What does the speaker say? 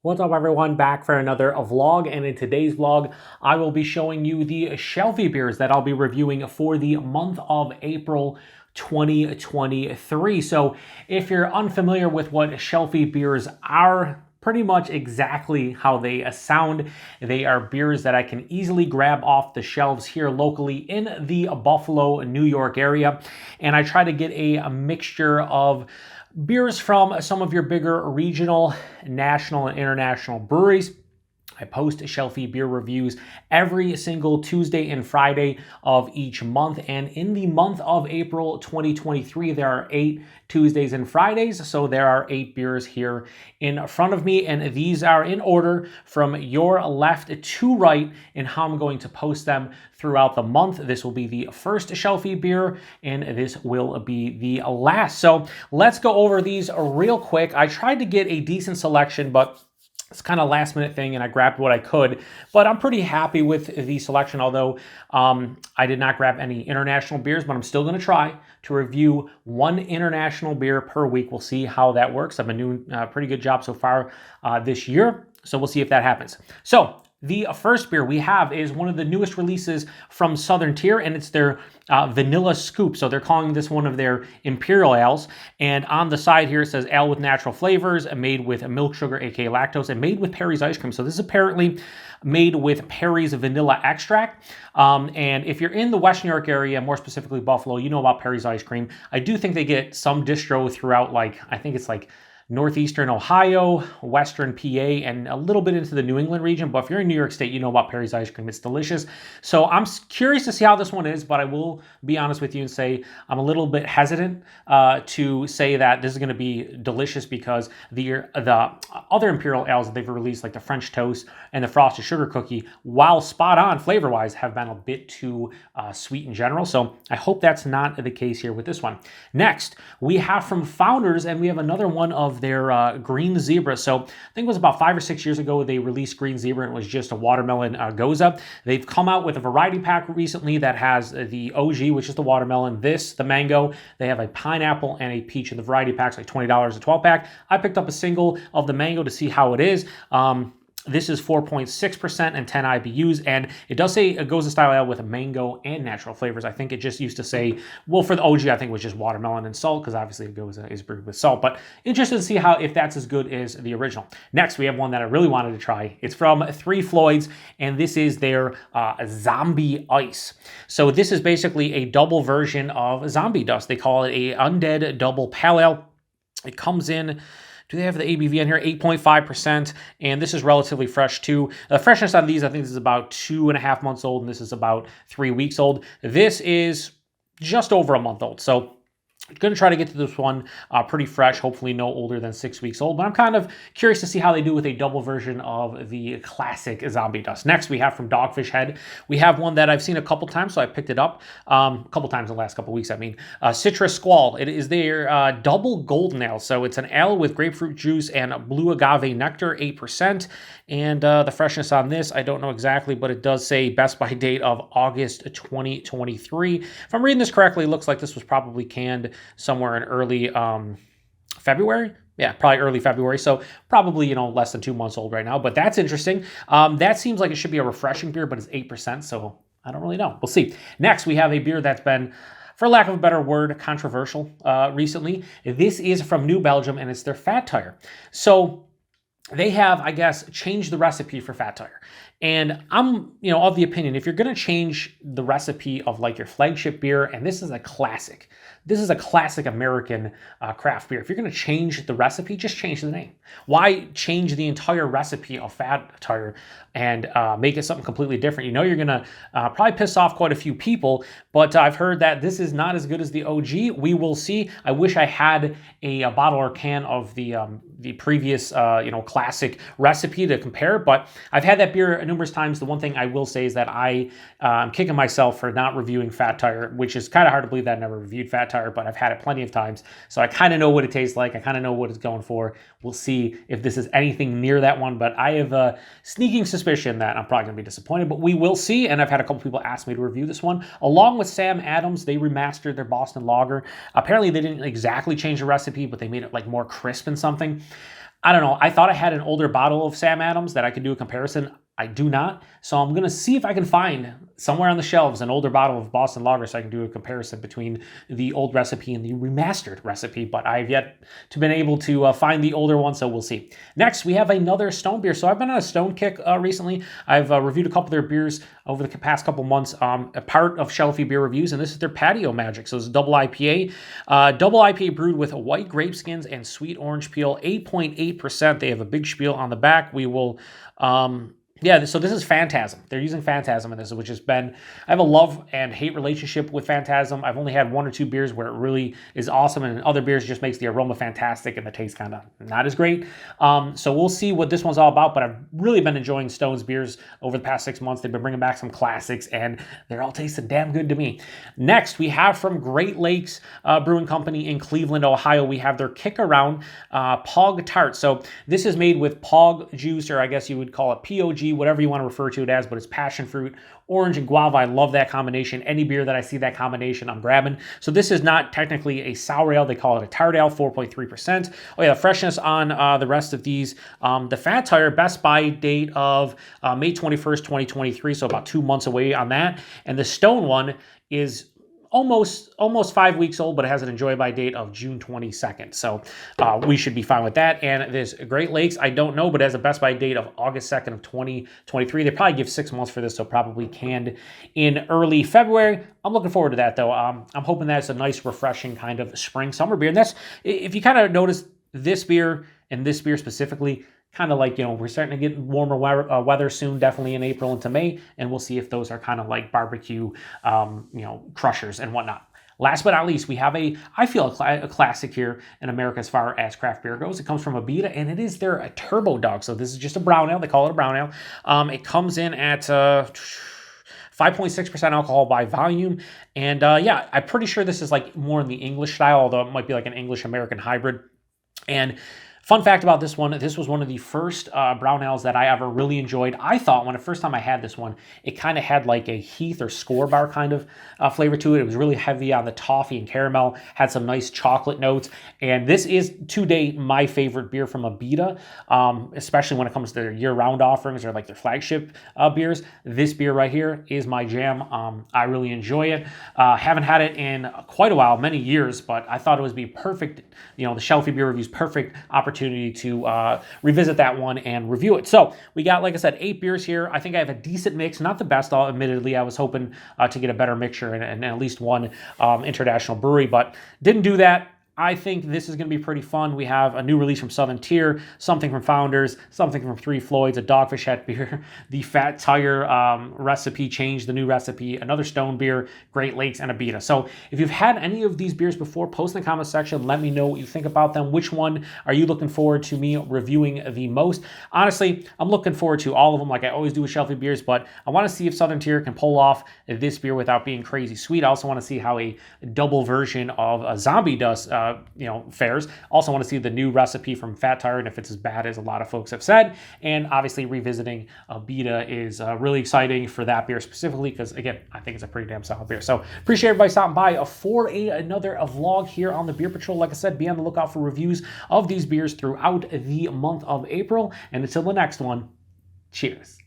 What's up everyone, back for another vlog, and in today's vlog I will be showing you the Shelfie beers that I'll be reviewing for the month of April 2023. So if you're unfamiliar with what Shelfie beers are, pretty much exactly how they sound. They are beers that I can easily grab off the shelves here locally in the Buffalo, New York area, and I try to get a mixture of beers from some of your bigger regional, national, and international breweries. I post Shelfie beer reviews every single Tuesday and Friday of each month. And in the month of April 2023, there are 8 Tuesdays and Fridays. So there are 8 beers here in front of me. And these are in order from your left to right in how I'm going to post them throughout the month. This will be the first Shelfie beer, and this will be the last. So let's go over these real quick. I tried to get a decent selection, but it's kind of last minute thing and I grabbed what I could, but I'm pretty happy with the selection, although I did not grab any international beers, but I'm still going to try to review one international beer per week. We'll see how that works. I've been doing a pretty good job so far this year, so we'll see if that happens. So the first beer we have is one of the newest releases from Southern Tier, and it's their Vanilla Scoop. So they're calling this one of their Imperial ales. And on the side here, it says ale with natural flavors, made with milk sugar, aka lactose, and made with Perry's ice cream. So this is apparently made with Perry's vanilla extract. And if you're in the West New York area, more specifically Buffalo, you know about Perry's ice cream. I do think they get some distro throughout, like, I think it's like Northeastern Ohio, Western PA, and a little bit into the New England region. But if you're in New York State, you know about Perry's ice cream. It's delicious. So I'm curious to see how this one is, but I will be honest with you and say I'm a little bit hesitant to say that this is going to be delicious, because the other Imperial ales that they've released, like the French Toast and the Frosted Sugar Cookie, while spot on flavor-wise, have been a bit too sweet in general. So I hope that's not the case here with this one. Next, we have from Founders, and we have another one of their Green Zebra. So I think it was about 5 or 6 years ago they released Green Zebra, and it was just a watermelon goza. They've come out with a variety pack recently that has the OG, which is the watermelon, the mango. They have a pineapple and a peach in the variety packs, like $20 a 12-pack. I picked up a single of the mango to see how it is. This is 4.6% and 10 IBUs, and it does say it goes a style ale with a mango and natural flavors. I think it just used to say, well, for the OG, I think it was just watermelon and salt, because obviously it goes is brewed with salt. But interested to see if that's as good as the original. Next, we have one that I really wanted to try. It's from Three Floyds, and this is their Zombie Ice. So this is basically a double version of Zombie Dust. They call it a Undead Double Pale Ale. It comes in, do they have the ABV in here? 8.5%, and this is relatively fresh too. The freshness on these, I think this is about 2.5 months old, and this is about 3 weeks old. This is just over a month old, so I'm going to try to get to this one pretty fresh, hopefully no older than 6 weeks old, but I'm kind of curious to see how they do with a double version of the classic Zombie Dust. Next, we have from Dogfish Head. We have one that I've seen a couple times, so I picked it up a couple times in the last couple weeks, I mean. Citrus Squall. It is their double golden ale, so it's an ale with grapefruit juice and blue agave nectar, 8%, and the freshness on this, I don't know exactly, but it does say best by date of August 2023. If I'm reading this correctly, it looks like this was probably canned somewhere in early February. Yeah, probably early February. So probably, less than 2 months old right now. But that's interesting. That seems like it should be a refreshing beer, but it's 8%. So I don't really know. We'll see. Next, we have a beer that's been, for lack of a better word, controversial recently. This is from New Belgium, and it's their Fat Tire. So they have, I guess, changed the recipe for Fat Tire. And I'm, of the opinion, if you're going to change the recipe of like your flagship beer, and this is a classic American craft beer. If you're going to change the recipe, just change the name. Why change the entire recipe of Fat Tire and make it something completely different? You're going to probably piss off quite a few people, but I've heard that this is not as good as the OG. We will see. I wish I had a bottle or can of the previous, classic recipe to compare, but I've had that beer numerous times. The one thing I will say is that I'm kicking myself for not reviewing Fat Tire, which is kind of hard to believe that I never reviewed Fat Tire, but I've had it plenty of times, so I kind of know what it tastes like. I kind of know what it's going for. We'll see if this is anything near that one, but I have a sneaking suspicion that I'm probably going to be disappointed, but we will see, and I've had a couple people ask me to review this one. Along with Sam Adams, they remastered their Boston Lager. Apparently, they didn't exactly change the recipe, but they made it like more crisp and something. I don't know. I thought I had an older bottle of Sam Adams that I could do a comparison. I do not. So I'm going to see if I can find somewhere on the shelves an older bottle of Boston Lager so I can do a comparison between the old recipe and the remastered recipe. But I've yet to been able to find the older one, so we'll see. Next, we have another Stone beer. So I've been on a Stone kick recently. I've reviewed a couple of their beers over the past couple months, a part of Shelfie Beer Reviews, and this is their Patio Magic. So it's a double IPA. Double IPA brewed with white grape skins and sweet orange peel, 8.8%. They have a big spiel on the back. We will... yeah, so this is Phantasm. They're using Phantasm in this, which has been... I have a love and hate relationship with Phantasm. I've only had 1 or 2 beers where it really is awesome, and in other beers it just makes the aroma fantastic and the taste kind of not as great. So we'll see what this one's all about, but I've really been enjoying Stone's beers over the past 6 months. They've been bringing back some classics, and they're all tasting damn good to me. Next, we have from Great Lakes Brewing Company in Cleveland, Ohio, we have their Kick Around Pog Tart. So this is made with Pog juice, or I guess you would call it POG, whatever you want to refer to it as, but it's passion fruit, orange, and guava. I love that combination. Any beer that I see that combination, I'm grabbing. So this is not technically a sour ale. They call it a tart ale, 4.3%. Oh yeah, the freshness on the rest of these. The Fat Tire, best buy date of May 21st, 2023, so about 2 months away on that. And the Stone one is almost 5 weeks old, but it has an enjoy by date of June 22nd. So we should be fine with that. And this Great Lakes, I don't know, but it has a best by date of August 2nd of 2023. They probably give 6 months for this, so probably canned in early February. I'm looking forward to that, though. I'm hoping that it's a nice, refreshing kind of spring, summer beer. And that's, if you kind of notice, this beer and this beer specifically, kind of like, we're starting to get warmer weather soon, definitely in April into May, and we'll see if those are kind of like barbecue, crushers and whatnot. Last but not least, we have I feel a classic here in America as far as craft beer goes. It comes from Abita, and it is their Turbo Dog. So this is just a brown ale. They call it a brown ale. It comes in at 5.6% alcohol by volume. And yeah, I'm pretty sure this is like more in the English style, although it might be like an English-American hybrid. And fun fact about this one, this was one of the first brown ales that I ever really enjoyed. I thought when the first time I had this one, it kind of had like a Heath or Score Bar kind of flavor to it. It was really heavy on the toffee and caramel, had some nice chocolate notes. And this is, to date, my favorite beer from Abita, especially when it comes to their year-round offerings or like their flagship beers. This beer right here is my jam. I really enjoy it. Haven't had it in quite a while, many years, but I thought it would be perfect, the Shelfie Beer Review's perfect opportunity to revisit that one and review it. So we got, like I said, 8 beers here. I think I have a decent mix, not the best, admittedly. I was hoping to get a better mixture and at least one international brewery, but didn't do that. I think this is going to be pretty fun. We have a new release from Southern Tier, something from Founders, something from Three Floyds, a Dogfish Head beer, the Fat Tire recipe change, the new recipe, another Stone beer, Great Lakes, and Abita. So if you've had any of these beers before, post in the comment section. Let me know what you think about them. Which one are you looking forward to me reviewing the most? Honestly, I'm looking forward to all of them like I always do with Shelfie beers, but I want to see if Southern Tier can pull off this beer without being crazy sweet. I also want to see how a double version of a Zombie does fares. Also want to see the new recipe from Fat Tire and if it's as bad as a lot of folks have said. And obviously revisiting Abita is really exciting for that beer specifically because, again, I think it's a pretty damn solid beer. So appreciate everybody stopping by for another vlog here on the Beer Patrol. Like I said, be on the lookout for reviews of these beers throughout the month of April. And until the next one, cheers.